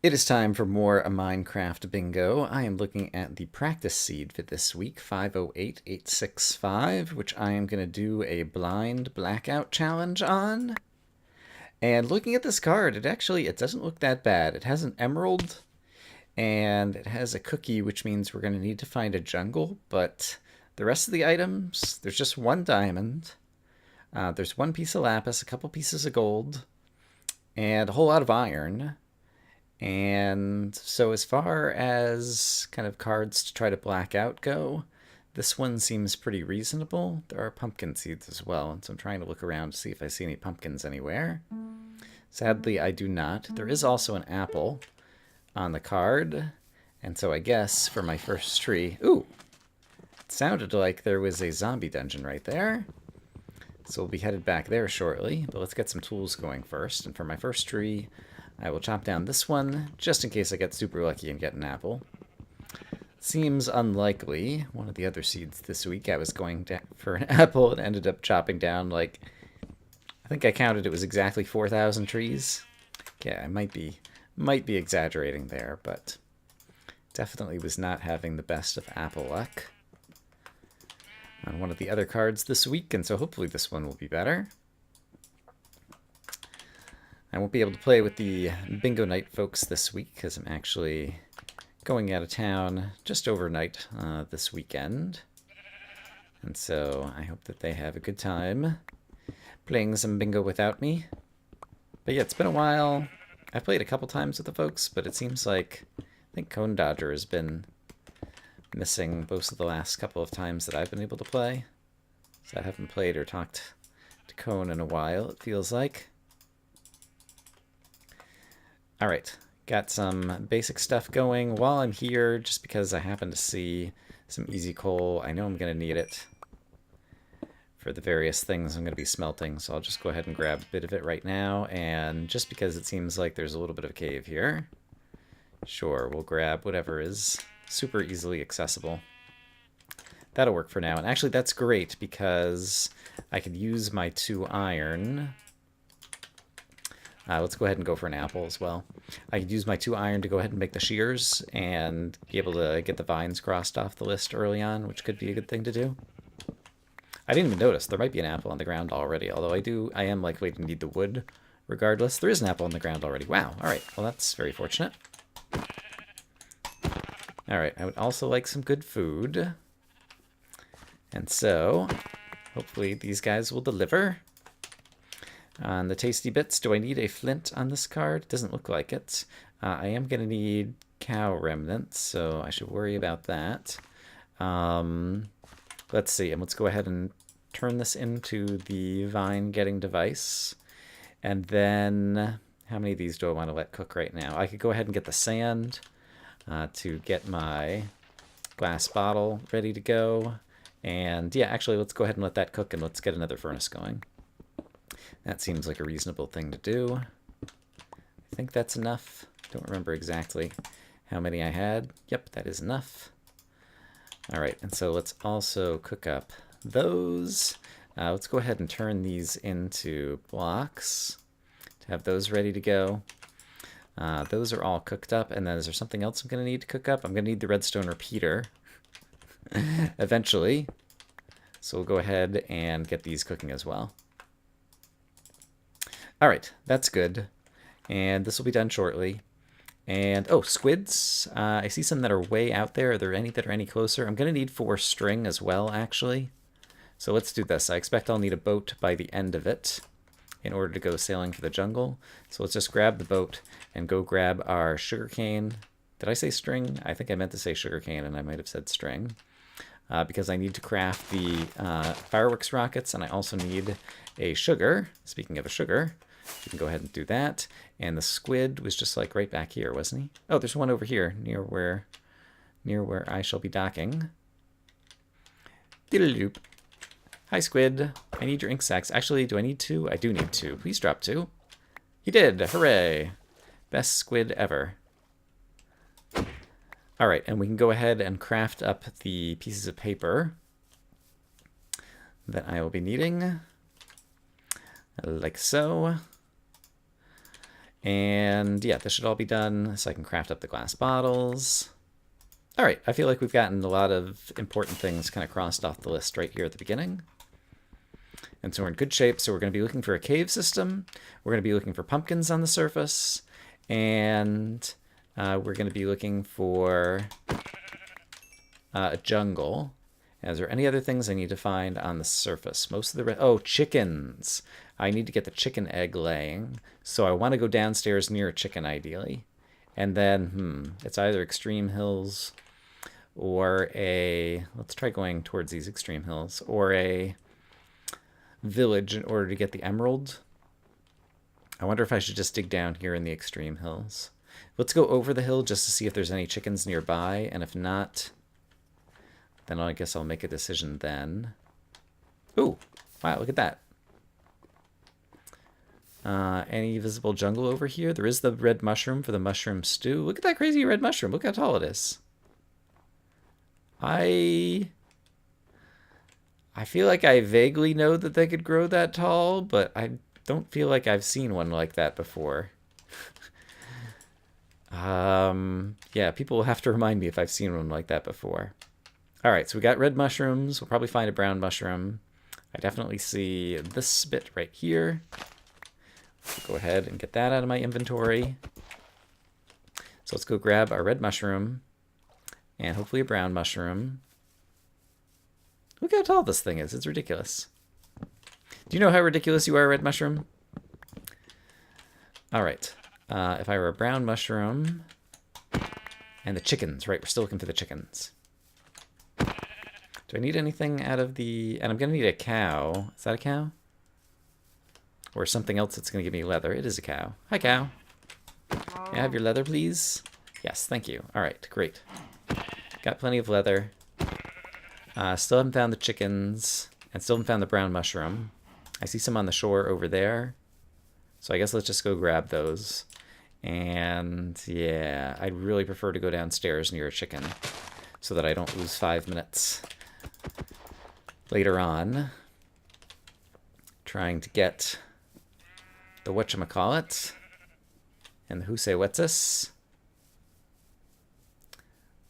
It is time for more Minecraft bingo. I am looking at the practice seed for this week, 508865, which I am going to do a blind blackout challenge on. And looking at this card, it doesn't look that bad. It has an emerald and it has a cookie, which means we're going to need to find a jungle, but the rest of the items, there's just one diamond. There's one piece of lapis, a couple pieces of gold, and a whole lot of iron. And so as far as kind of cards to try to black out go, this one seems pretty reasonable. There are pumpkin seeds as well, and so I'm trying to look around to see if I see any pumpkins anywhere. Sadly, I do not. There is also an apple on the card, and so I guess for my first tree... Ooh! It sounded like there was a zombie dungeon right there. So we'll be headed back there shortly, but let's get some tools going first. And for my first tree, I will chop down this one, just in case I get super lucky and get an apple. Seems unlikely. One of the other seeds this week, I was going for an apple and ended up chopping down, like, I think I counted it was exactly 4,000 trees. Yeah, I might be exaggerating there, but definitely was not having the best of apple luck on one of the other cards this week, and so hopefully this one will be better. I won't be able to play with the Bingo Night folks this week because I'm actually going out of town just overnight this weekend. And so I hope that they have a good time playing some bingo without me. But yeah, it's been a while. I've played a couple times with the folks, but it seems like I think Cone Dodger has been missing most of the last couple of times that I've been able to play. So I haven't played or talked to Cone in a while, it feels like. Alright, got some basic stuff going while I'm here, just because I happen to see some easy coal. I know I'm going to need it for the various things I'm going to be smelting, so I'll just go ahead and grab a bit of it right now, and just because it seems like there's a little bit of a cave here, sure, we'll grab whatever is super easily accessible. That'll work for now, and actually that's great because I could use my 2 iron... let's go ahead and go for an apple as well. I could use my 2 iron to go ahead and make the shears and be able to get the vines crossed off the list early on, which could be a good thing to do. I didn't even notice. There might be an apple on the ground already, although I am likely to need the wood regardless. There is an apple on the ground already. Wow. All right. Well, that's very fortunate. All right. I would also like some good food. And so, hopefully these guys will deliver. On the tasty bits, do I need a flint on this card? It doesn't look like it. I am going to need cow remnants, so I should worry about that. Let's see, and let's go ahead and turn this into the vine getting device. And then, how many of these do I want to let cook right now? I could go ahead and get the sand to get my glass bottle ready to go. And yeah, actually, let's go ahead and let that cook, and let's get another furnace going. That seems like a reasonable thing to do. I think that's enough. Don't remember exactly how many I had. Yep, that is enough. All right, and so let's also cook up those. Let's go ahead and turn these into blocks to have those ready to go. Those are all cooked up, and then is there something else I'm going to need to cook up? I'm going to need the redstone repeater eventually. So we'll go ahead and get these cooking as well. All right, that's good. And this will be done shortly. And, oh, squids. I see some that are way out there. Are there any that are any closer? I'm going to need 4 string as well, actually. So let's do this. I expect I'll need a boat by the end of it in order to go sailing for the jungle. So let's just grab the boat and go grab our sugarcane. Did I say string? I think I meant to say sugarcane, and I might have said string. Because I need to craft the fireworks rockets, and I also need a sugar. Speaking of a sugar, you can go ahead and do that. And the squid was just like right back here, wasn't he? Oh, there's one over here near where I shall be docking. Diddle-doop. Hi, squid. I need your ink sacs. Actually, do I need 2? I do need 2. Please drop 2. He did. Hooray. Best squid ever. All right, and we can go ahead and craft up the pieces of paper that I will be needing, like so. And yeah, this should all be done so I can craft up the glass bottles. All right, I feel like we've gotten a lot of important things kind of crossed off the list right here at the beginning. And so we're in good shape. So we're going to be looking for a cave system. We're going to be looking for pumpkins on the surface. And we're going to be looking for a jungle. Is there any other things I need to find on the surface? Most of the oh, chickens. I need to get the chicken egg laying. So I want to go downstairs near a chicken ideally. And then, it's either extreme hills or a, let's try going towards these extreme hills, or a village in order to get the emerald. I wonder if I should just dig down here in the extreme hills. Let's go over the hill just to see if there's any chickens nearby, and if not, then I guess I'll make a decision then. Ooh, wow, look at that. Any visible jungle over here? There is the red mushroom for the mushroom stew. Look at that crazy red mushroom. Look how tall it is. I feel like I vaguely know that they could grow that tall, but I don't feel like I've seen one like that before. Yeah, people will have to remind me if I've seen one like that before. All right, so we got red mushrooms. We'll probably find a brown mushroom. I definitely see this bit right here. Go ahead and get that out of my inventory. So let's go grab our red mushroom and hopefully a brown mushroom. Look how tall this thing is. It's ridiculous. Do you know how ridiculous you are, red mushroom? All right. If I were a brown mushroom and the chickens, right? We're still looking for the chickens. Do I need anything out of the... And I'm going to need a cow. Is that a cow? Or something else that's going to give me leather. It is a cow. Hi, cow. May I have your leather, please? Yes, thank you. All right, great. Got plenty of leather. Still haven't found the chickens. And still haven't found the brown mushroom. I see some on the shore over there. So I guess let's just go grab those. And yeah, I'd really prefer to go downstairs near a chicken so that I don't lose 5 minutes later on trying to get the whatchamacallit and the Husewetsis.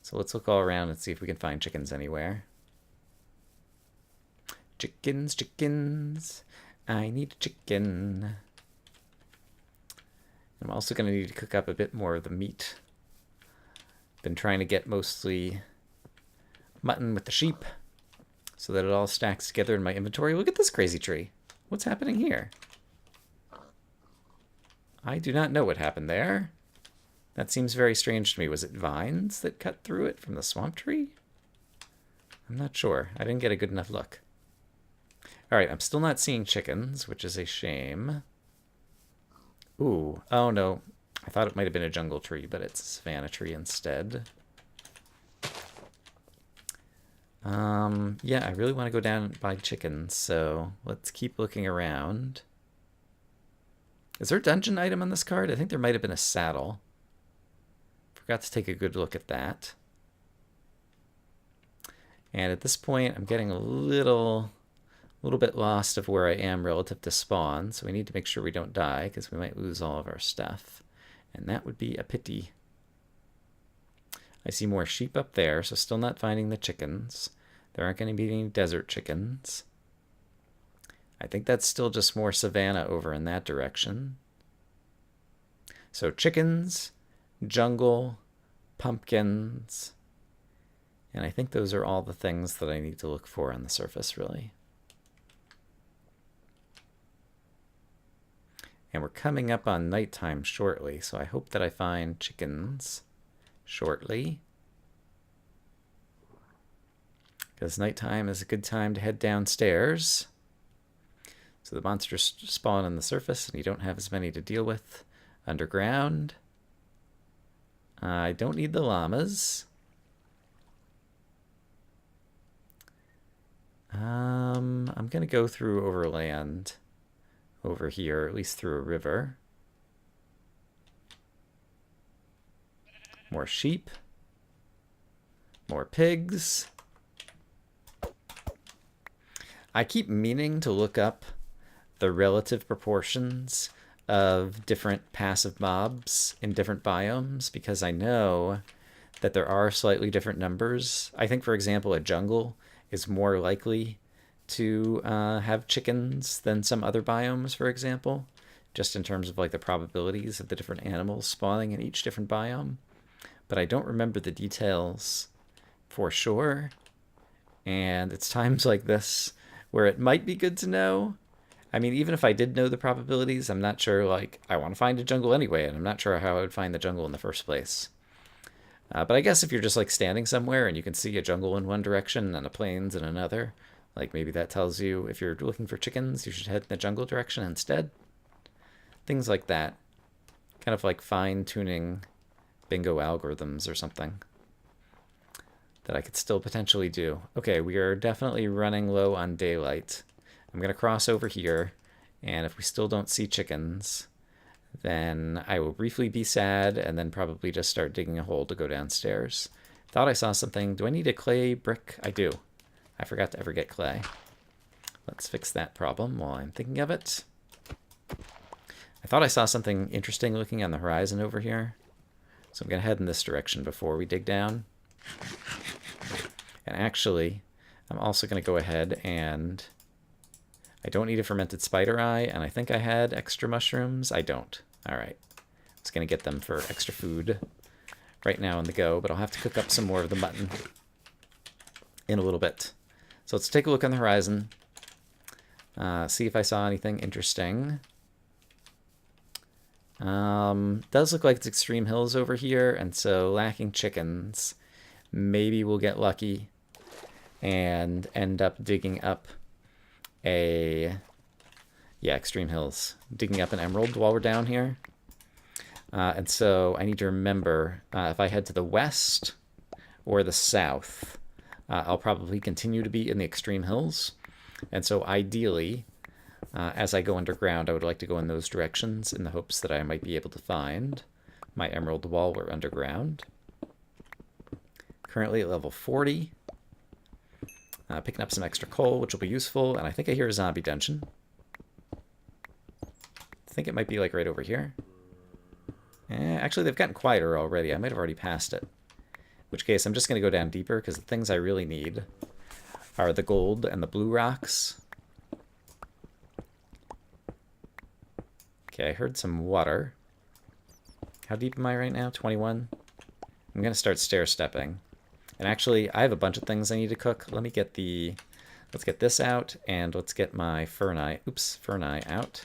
So let's look all around and see if we can find chickens anywhere. Chickens, chickens. I need a chicken. I'm also going to need to cook up a bit more of the meat. Been trying to get mostly mutton with the sheep so that it all stacks together in my inventory. Look at this crazy tree. What's happening here? I do not know what happened there. That seems very strange to me. Was it vines that cut through it from the swamp tree? I'm not sure. I didn't get a good enough look. All right, I'm still not seeing chickens, which is a shame. Ooh, oh no. I thought it might have been a jungle tree, but it's a savanna tree instead. Yeah, I really want to go down and buy chickens, so let's keep looking around. Is there a dungeon item on this card? I think there might have been a saddle. Forgot to take a good look at that. And at this point, I'm getting a little bit lost of where I am relative to spawn, so we need to make sure we don't die, because we might lose all of our stuff. And that would be a pity. I see more sheep up there, so still not finding the chickens. There aren't going to be any desert chickens. I think that's still just more savanna over in that direction. So chickens, jungle, pumpkins, and I think those are all the things that I need to look for on the surface, really. And we're coming up on nighttime shortly, so I hope that I find chickens shortly. Because nighttime is a good time to head downstairs. So the monsters spawn on the surface and you don't have as many to deal with underground. I don't need the llamas. I'm going to go through overland over here, at least through a river. More sheep. More pigs. I keep meaning to look up the relative proportions of different passive mobs in different biomes, because I know that there are slightly different numbers. I think, for example, a jungle is more likely to have chickens than some other biomes, for example, just in terms of like the probabilities of the different animals spawning in each different biome. But I don't remember the details for sure. And it's times like this where it might be good to know. I mean, even if I did know the probabilities, I'm not sure, like, I want to find a jungle anyway, and I'm not sure how I would find the jungle in the first place. But I guess if you're just, like, standing somewhere and you can see a jungle in one direction and a plains in another, like, maybe that tells you if you're looking for chickens, you should head in the jungle direction instead. Things like that. Kind of like fine-tuning bingo algorithms or something that I could still potentially do. Okay, we are definitely running low on daylight. I'm going to cross over here, and if we still don't see chickens, then I will briefly be sad and then probably just start digging a hole to go downstairs. Thought I saw something. Do I need a clay brick? I do. I forgot to ever get clay. Let's fix that problem while I'm thinking of it. I thought I saw something interesting looking on the horizon over here, so I'm going to head in this direction before we dig down. And actually, I'm also going to go ahead and... I don't need a fermented spider eye, and I think I had extra mushrooms. I don't. All right. I was going to get them for extra food right now on the go, but I'll have to cook up some more of the mutton in a little bit. So let's take a look on the horizon, see if I saw anything interesting. Does look like it's extreme hills over here, and so lacking chickens, maybe we'll get lucky and end up digging up extreme hills, digging up an emerald while we're down here. And so I need to remember, if I head to the west or the south, I'll probably continue to be in the extreme hills. And so ideally, as I go underground, I would like to go in those directions in the hopes that I might be able to find my emerald while we're underground. Currently at level 40. Picking up some extra coal, which will be useful, and I think I hear a zombie dungeon. I think it might be like right over here. Actually, they've gotten quieter already. I might have already passed it. In which case, I'm just going to go down deeper, because the things I really need are the gold and the blue rocks. Okay, I heard some water. How deep am I right now? 21? I'm going to start stair-stepping. And actually, I have a bunch of things I need to cook. Let me get let's get this out, and let's get my fern eye out,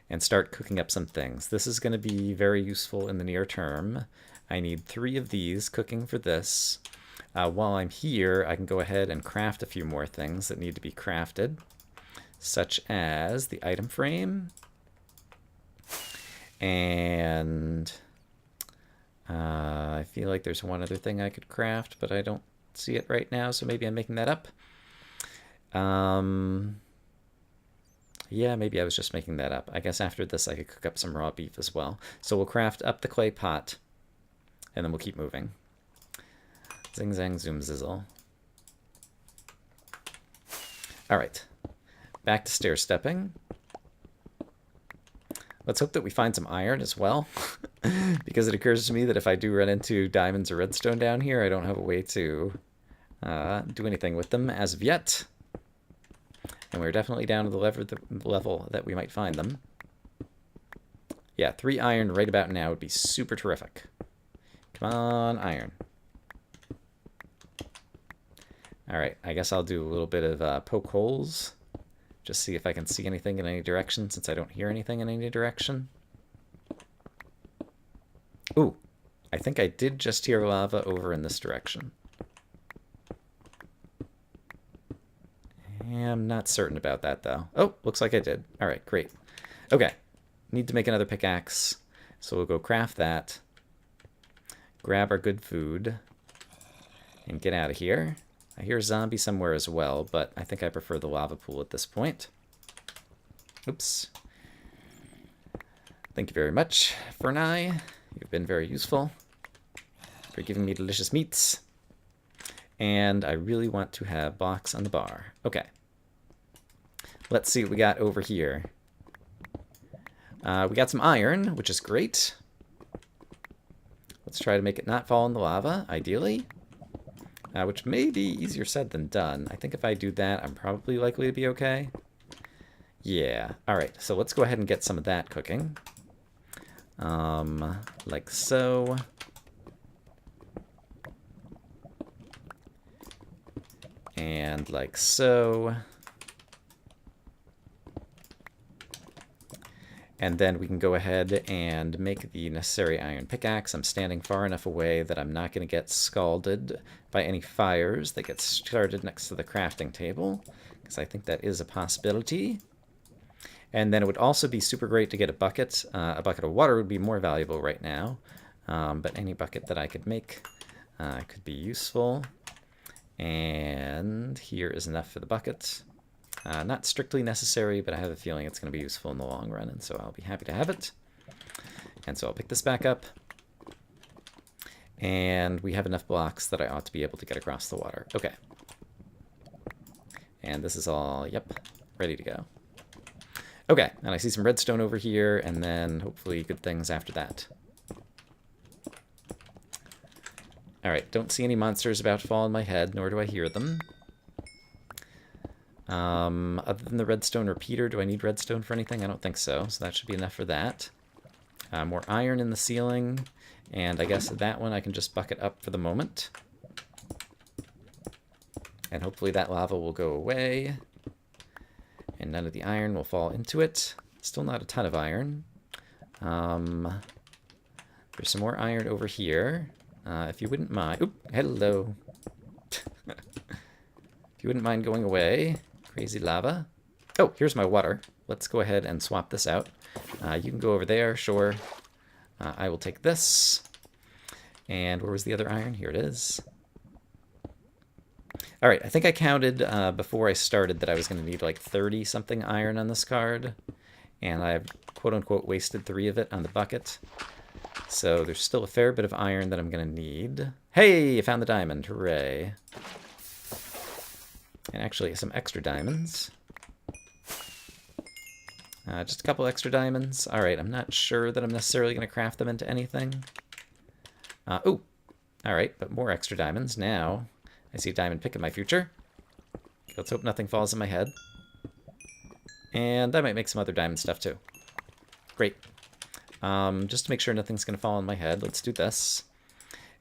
and start cooking up some things. This is going to be very useful in the near term. I need 3 of these cooking for this. While I'm here, I can go ahead and craft a few more things that need to be crafted, such as the item frame, and... I feel like there's one other thing I could craft, but I don't see it right now, so maybe I'm making that up. Yeah, maybe I was just making that up. I guess after this I could cook up some raw beef as well. So we'll craft up the clay pot, and then we'll keep moving. Zing, zang, zoom, zizzle. All right, back to stair stepping. Let's hope that we find some iron as well, because it occurs to me that if I do run into diamonds or redstone down here, I don't have a way to do anything with them as of yet. And we're definitely down to the level that we might find them. Yeah, 3 iron right about now would be super terrific. Come on, iron. All right, I guess I'll do a little bit of poke holes. Just see if I can see anything in any direction, since I don't hear anything in any direction. Ooh, I think I did just hear lava over in this direction. I'm not certain about that, though. Oh, looks like I did. All right, great. Okay, need to make another pickaxe, so we'll go craft that, grab our good food, and get out of here. I hear a zombie somewhere as well, but I think I prefer the lava pool at this point. Oops. Thank you very much, Fernai. You've been very useful for giving me delicious meats. And I really want to have box on the bar. Okay. Let's see what we got over here. We got some iron, which is great. Let's try to make it not fall in the lava, ideally. Which may be easier said than done. I think if I do that, I'm probably likely to be okay. Yeah. All right, so let's go ahead and get some of that cooking. Like so. And like so. And then we can go ahead and make the necessary iron pickaxe. I'm standing far enough away that I'm not going to get scalded by any fires that get started next to the crafting table, because I think that is a possibility. And then it would also be super great to get a bucket. A bucket of water would be more valuable right now, but any bucket that I could make could be useful. And here is enough for the bucket. Not strictly necessary, but I have a feeling it's going to be useful in the long run, and so I'll be happy to have it. And so I'll pick this back up. And we have enough blocks that I ought to be able to get across the water. Okay. And this is all, yep, ready to go. Okay, and I see some redstone over here, and then hopefully good things after that. Alright, don't see any monsters about to fall on my head, nor do I hear them. Other than the redstone repeater, do I need redstone for anything? I don't think so, so that should be enough for that. More iron in the ceiling, and I guess that one I can just bucket up for the moment. And hopefully that lava will go away, and none of the iron will fall into it. Still not a ton of iron. There's some more iron over here. If you wouldn't mind... Oop, hello. If you wouldn't mind going away... Crazy lava. Oh, here's my water. Let's go ahead and swap this out. You can go over there, sure. I will take this. And where was the other iron? Here it is. All right, I think I counted before I started that I was going to need like 30-something iron on this card. And I've quote-unquote wasted 3 of it on the bucket. So there's still a fair bit of iron that I'm going to need. Hey, I found the diamond. Hooray. And actually some extra diamonds. Just a couple extra diamonds. All right, I'm not sure that I'm necessarily going to craft them into anything. Ooh, all right, but more extra diamonds. Now I see a diamond pick in my future. Let's hope nothing falls in my head. And I might make some other diamond stuff too. Great. Just to make sure nothing's going to fall on my head, let's do this.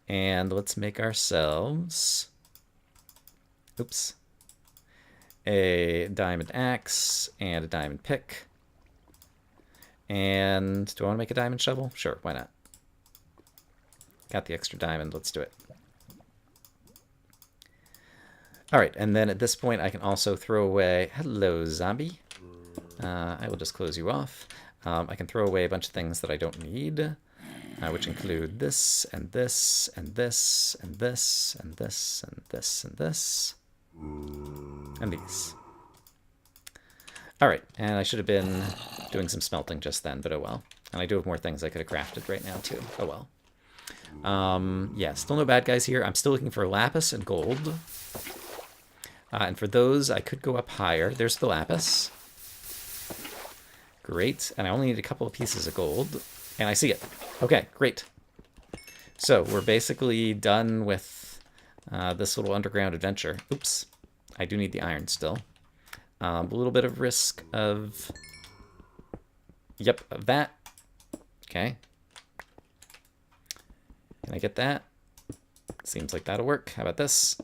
And let's make ourselves... Oops. A diamond axe and a diamond pick. And do I want to make a diamond shovel? Sure, why not? Got the extra diamond, let's do it. All right, and then at this point I can also throw away... Hello, zombie. I will just close you off. I can throw away a bunch of things that I don't need, which include this, and this, and this, and this, and this, and this, and this. And these. Alright, and I should have been doing some smelting just then, but oh well. And I do have more things I could have crafted right now, too. Oh well. Yeah, still no bad guys here. I'm still looking for lapis and gold. And for those, I could go up higher. There's the lapis. Great. And I only need a couple of pieces of gold. And I see it. Okay, great. So we're basically done with this little underground adventure. Oops. I do need the iron still. A little bit of risk of... Yep, of that. Okay. Can I get that? Seems like that'll work. How about this?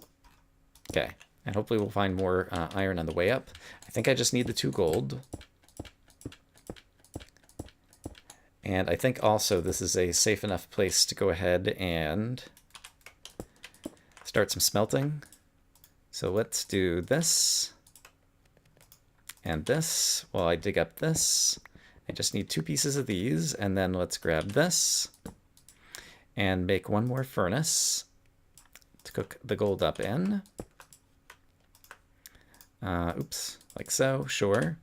Okay. And hopefully we'll find more iron on the way up. I think I just need the 2 gold. And I think also this is a safe enough place to go ahead and start some smelting. So let's do this and this while I dig up this. I just need 2 pieces of these, and then let's grab this and make 1 more furnace to cook the gold up in. Oops, like so, sure.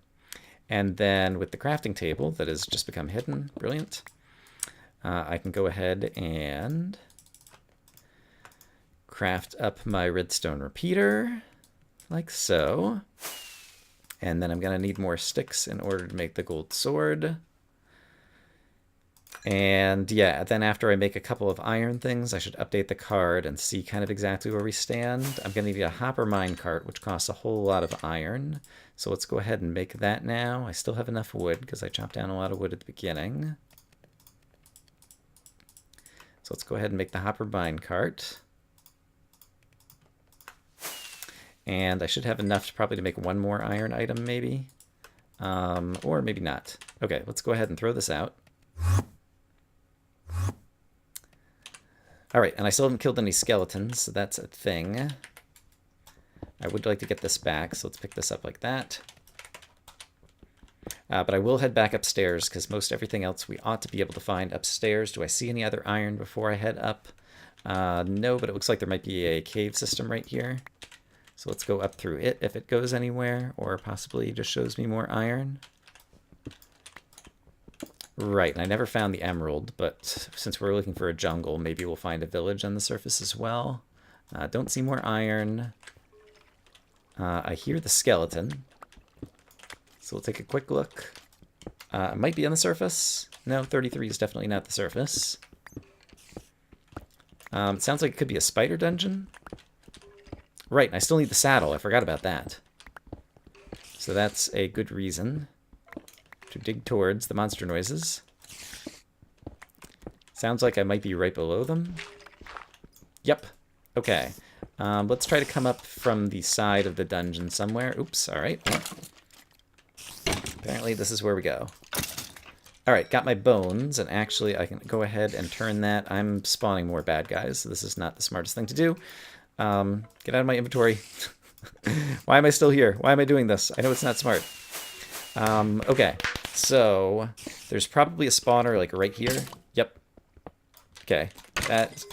And then with the crafting table that has just become hidden, brilliant, I can go ahead and craft up my redstone repeater, like so. And then I'm going to need more sticks in order to make the gold sword. And yeah, then after I make a couple of iron things, I should update the card and see kind of exactly where we stand. I'm going to need a hopper minecart, which costs a whole lot of iron. So let's go ahead and make that now. I still have enough wood because I chopped down a lot of wood at the beginning. So let's go ahead and make the hopper minecart. And I should have enough probably to make one more iron item maybe. Or maybe not. Okay, let's go ahead and throw this out. Alright, and I still haven't killed any skeletons, so that's a thing. I would like to get this back, so let's pick this up like that. But I will head back upstairs, because most everything else we ought to be able to find upstairs. Do I see any other iron before I head up? No, but it looks like there might be a cave system right here. So let's go up through it if it goes anywhere, or possibly just shows me more iron. Right, and I never found the emerald, but since we're looking for a jungle, maybe we'll find a village on the surface as well. Don't see more iron. I hear the skeleton. So we'll take a quick look. It might be on the surface. No, 33 is definitely not the surface. It sounds like it could be a spider dungeon. Right, and I still need the saddle. I forgot about that. So that's a good reason to dig towards the monster noises. Sounds like I might be right below them. Yep. Okay. Let's try to come up from the side of the dungeon somewhere. Oops, alright. Apparently this is where we go. Alright, got my bones, and actually I can go ahead and turn that. I'm spawning more bad guys, so this is not the smartest thing to do. Get out of my inventory. Why am I still here? Why am I doing this? I know it's not smart. Okay, so there's probably a spawner like right here. Yep. Okay, that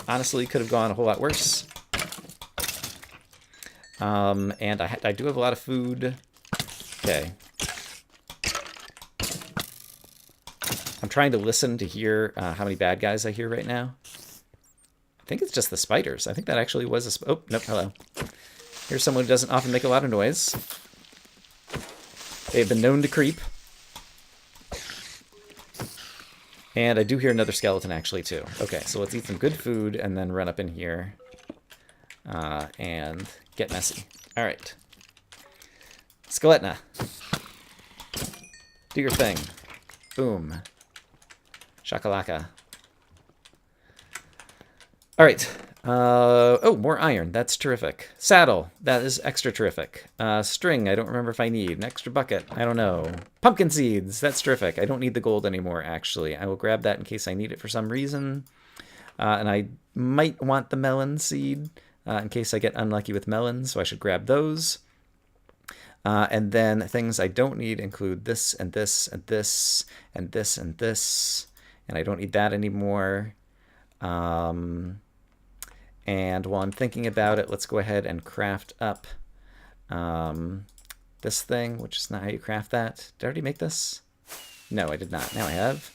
honestly could have gone a whole lot worse. And I do have a lot of food. Okay. I'm trying to listen to hear how many bad guys I hear right now. I think it's just the spiders. I think that actually was a... Oh, nope, hello. Here's someone who doesn't often make a lot of noise. They've been known to creep. And I do hear another skeleton actually too. Okay, so let's eat some good food and then run up in here and get messy. All right. Skeletna. Do your thing. Boom. Shakalaka. All right. Oh, more iron. That's terrific. Saddle. That is extra terrific. String. I don't remember if I need. An extra bucket. I don't know. Pumpkin seeds. That's terrific. I don't need the gold anymore, actually. I will grab that in case I need it for some reason. And I might want the melon seed in case I get unlucky with melons, so I should grab those. And then things I don't need include this and this and this and this and this. And I don't need that anymore. And while I'm thinking about it, let's go ahead and craft up this thing, which is not how you craft that. Did I already make this? No, I did not. Now I have.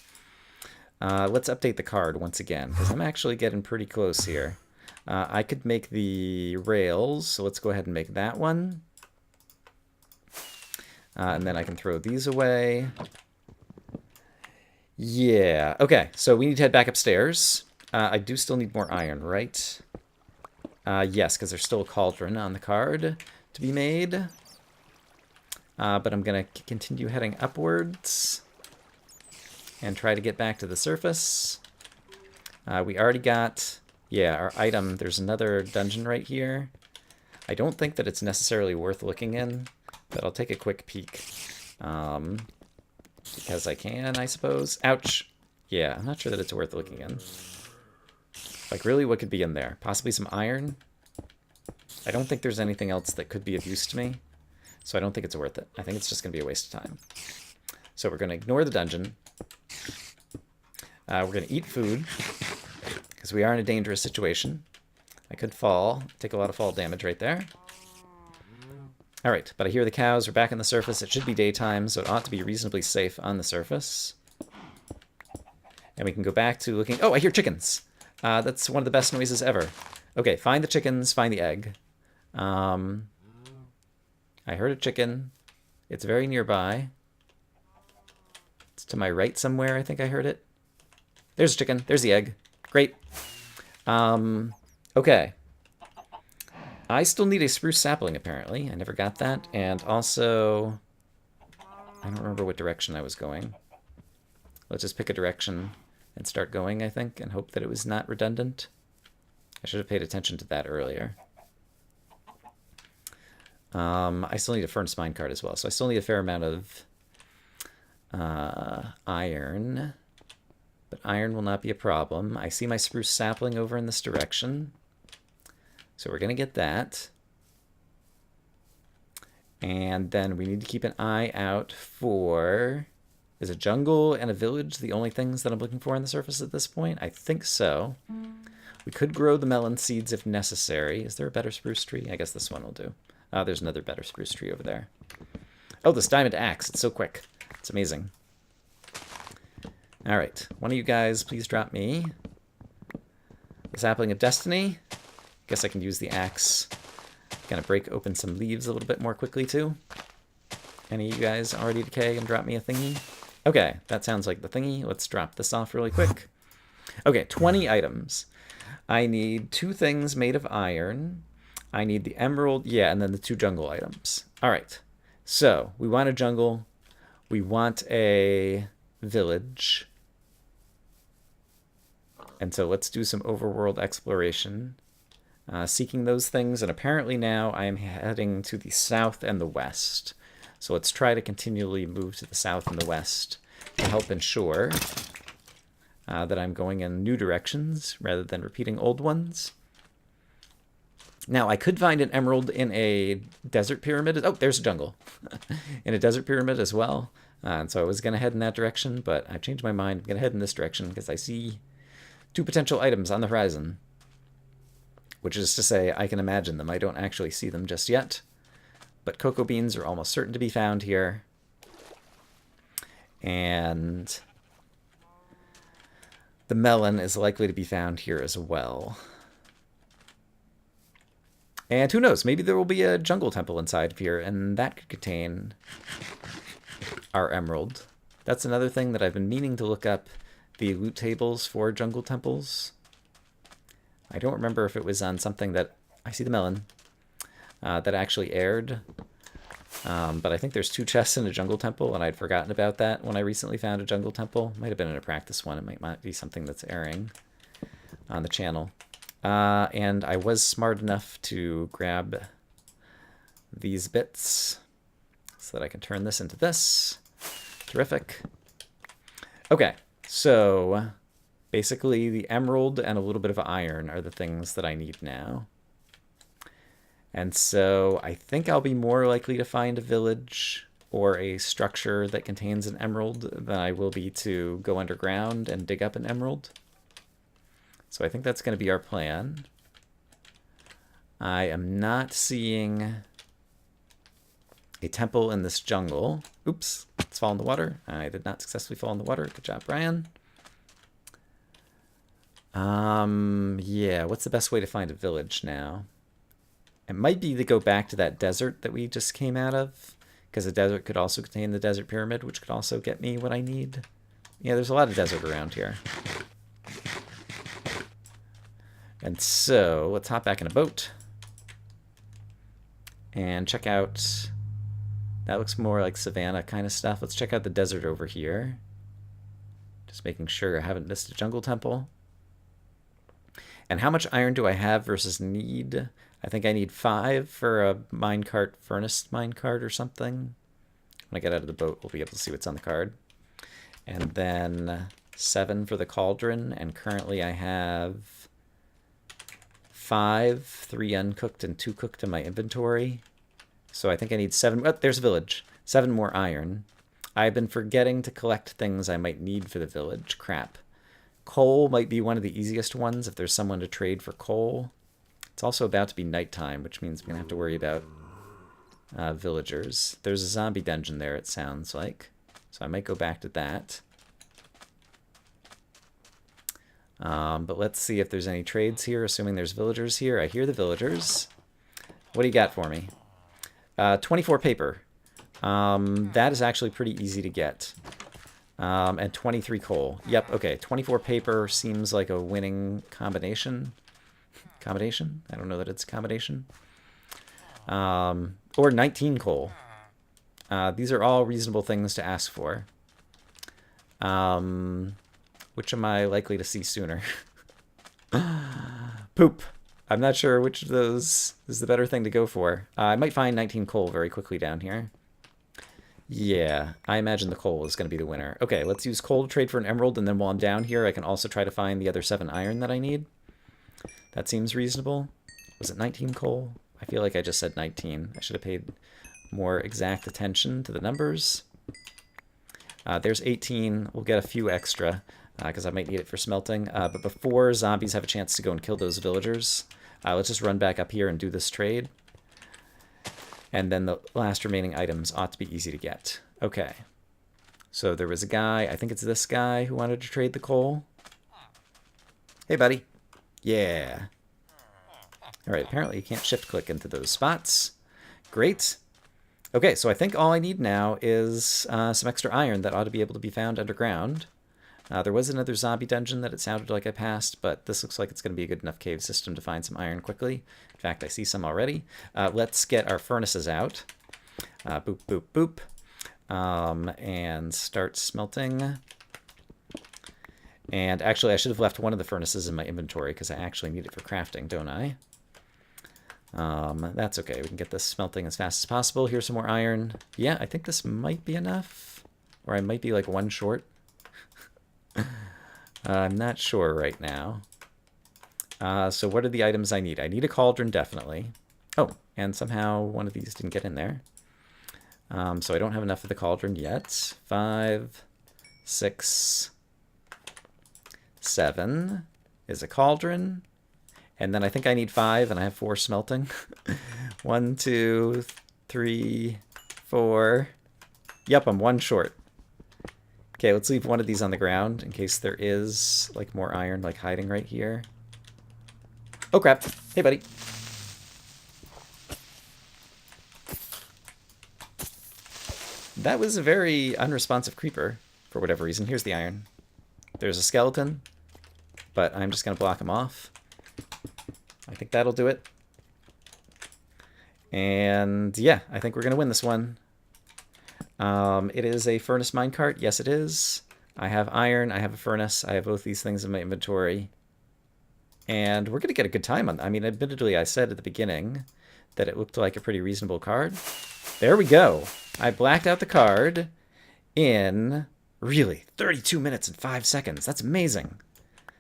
Let's update the card once again, because I'm actually getting pretty close here. I could make the rails, so let's go ahead and make that one. And then I can throw these away. Yeah, okay, so we need to head back upstairs. I do still need more iron, right? Yes, because there's still a cauldron on the card to be made. But I'm going to continue heading upwards and try to get back to the surface. We already got, yeah, our item. There's another dungeon right here. I don't think that it's necessarily worth looking in, but I'll take a quick peek. Because I can, I suppose. Ouch. Yeah, I'm not sure that it's worth looking in. Like, really, what could be in there? Possibly some iron? I don't think there's anything else that could be of use to me, so I don't think it's worth it. I think it's just going to be a waste of time. So we're going to ignore the dungeon. We're going to eat food, because we are in a dangerous situation. I could fall, take a lot of fall damage right there. All right, but I hear the cows are back on the surface. It should be daytime, so it ought to be reasonably safe on the surface. And we can go back to looking... Oh, I hear chickens! That's one of the best noises ever. Okay, find the chickens, find the egg. I heard a chicken. It's very nearby. It's to my right somewhere, I think I heard it. There's a chicken. There's the egg. Great. Okay. I still need a spruce sapling, apparently. I never got that. And also, I don't remember what direction I was going. Let's just pick a direction and start going, I think, and hope that it was not redundant. I should have paid attention to that earlier. I still need a furnace minecart as well, so I still need a fair amount of iron. But iron will not be a problem. I see my spruce sapling over in this direction. So we're going to get that. And then we need to keep an eye out for... Is a jungle and a village the only things that I'm looking for on the surface at this point? I think so. We could grow the melon seeds if necessary. Is there a better spruce tree? I guess this one will do. There's another better spruce tree over there. Oh, this diamond axe. It's so quick. It's amazing. All right. One of you guys, please drop me the sapling of destiny. Guess I can use the axe. Gonna break open some leaves a little bit more quickly, too. Any of you guys already decay and drop me a thingy? Okay, that sounds like the thingy. Let's drop this off really quick. Okay, 20 items. I need 2 things made of iron. I need the emerald, yeah, and then the 2 jungle items. All right, so we want a jungle. We want a village. And so let's do some overworld exploration. Seeking those things, and apparently now I am heading to the south and the west. So let's try to continually move to the south and the west to help ensure that I'm going in new directions rather than repeating old ones. Now, I could find an emerald in a desert pyramid. Oh, there's a jungle. In a desert pyramid as well. And so I was going to head in that direction, but I've changed my mind. I'm going to head in this direction because I see 2 potential items on the horizon. Which is to say, I can imagine them. I don't actually see them just yet. But cocoa beans are almost certain to be found here. And the melon is likely to be found here as well. And who knows, maybe there will be a jungle temple inside of here, and that could contain our emerald. That's another thing that I've been meaning to look up, the loot tables for jungle temples. I don't remember if it was on something that... I see the melon. That actually aired. But I think there's 2 chests in a jungle temple, and I'd forgotten about that when I recently found a jungle temple. Might have been in a practice one. It might not be something that's airing on the channel. And I was smart enough to grab these bits so that I can turn this into this. Terrific. Okay, so basically the emerald and a little bit of iron are the things that I need now. And so I think I'll be more likely to find a village or a structure that contains an emerald than I will be to go underground and dig up an emerald. So I think that's going to be our plan. I am not seeing a temple in this jungle. Oops, let's fall in the water. I did not successfully fall in the water. Good job, Brian. Yeah, what's the best way to find a village now? It might be to go back to that desert that we just came out of, because the desert could also contain the desert pyramid, which could also get me what I need. Yeah, there's a lot of desert around here. And so, let's hop back in a boat and check out... That looks more like savanna kind of stuff. Let's check out the desert over here. Just making sure I haven't missed a jungle temple. And how much iron do I have versus need? I think I need 5 for a minecart, furnace minecart or something. When I get out of the boat, we'll be able to see what's on the card. And then 7 for the cauldron, and currently I have 5, 3 uncooked and 2 cooked in my inventory. So I think I need 7. Oh, there's a village. 7 more iron. I've been forgetting to collect things I might need for the village. Crap. Coal might be one of the easiest ones if there's someone to trade for coal. It's also about to be nighttime, which means I'm going to have to worry about villagers. There's a zombie dungeon there, it sounds like. So I might go back to that. But let's see if there's any trades here, assuming there's villagers here. I hear the villagers. What do you got for me? 24 paper. That is actually pretty easy to get. And 23 coal. Yep, okay. 24 paper seems like a winning combination. Combination? I don't know that it's a combination. Or 19 coal. These are all reasonable things to ask for. Which am I likely to see sooner? Poop. I'm not sure which of those is the better thing to go for. I might find 19 coal very quickly down here. Yeah, I imagine the coal is going to be the winner. Okay, let's use coal to trade for an emerald, and then while I'm down here, I can also try to find the other 7 iron that I need. That seems reasonable. Was it 19 coal? I feel like I just said 19. I should have paid more exact attention to the numbers. There's 18. We'll get a few extra, because I might need it for smelting. But before zombies have a chance to go and kill those villagers, let's just run back up here and do this trade. And then the last remaining items ought to be easy to get. Okay. So there was a guy, I think it's this guy, who wanted to trade the coal. Hey, buddy. Yeah. All right, apparently you can't shift-click into those spots. Great. Okay, so I think all I need now is some extra iron that ought to be able to be found underground. There was another zombie dungeon that it sounded like I passed, but this looks like it's going to be a good enough cave system to find some iron quickly. In fact, I see some already. Let's get our furnaces out. Boop, boop, boop. And start smelting. And actually, I should have left one of the furnaces in my inventory because I actually need it for crafting, don't I? That's okay. We can get this smelting as fast as possible. Here's some more iron. Yeah, I think this might be enough. Or I might be like one short. I'm not sure right now. So what are the items I need? I need a cauldron, definitely. Oh, and somehow one of these didn't get in there. So I don't have enough of the cauldron yet. 5, 6, 7 is a cauldron. And then I think I need 5, and I have 4 smelting. 1, 2, 3, 4. Yep, I'm 1 short. Okay, let's leave one of these on the ground in case there is like more iron like hiding right here. Oh crap. Hey buddy. That was a very unresponsive creeper for whatever reason. Here's the iron. There's a skeleton, but I'm just going to block him off. I think that'll do it. And yeah, I think we're going to win this one. It is a furnace minecart. Yes, it is. I have iron. I have a furnace. I have both these things in my inventory. And we're going to get a good time on. I mean, admittedly, I said at the beginning that it looked like a pretty reasonable card. There we go. I blacked out the card in, really, 32 minutes and 5 seconds. That's amazing.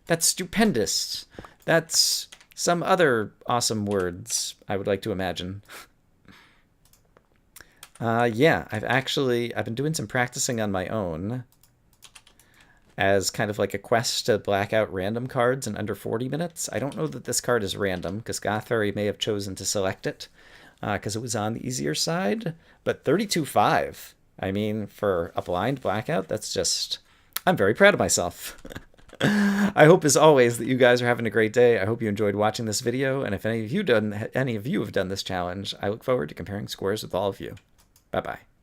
That's stupendous. That's some other awesome words I would like to imagine. Yeah, I've been doing some practicing on my own as kind of like a quest to black out random cards in under 40 minutes. I don't know that this card is random, because Gothfairy may have chosen to select it because it was on the easier side, but 32-5, I mean, for a blind blackout, that's just, I'm very proud of myself. I hope, as always, that you guys are having a great day. I hope you enjoyed watching this video, and if any of you have done this challenge, I look forward to comparing scores with all of you. Bye-bye.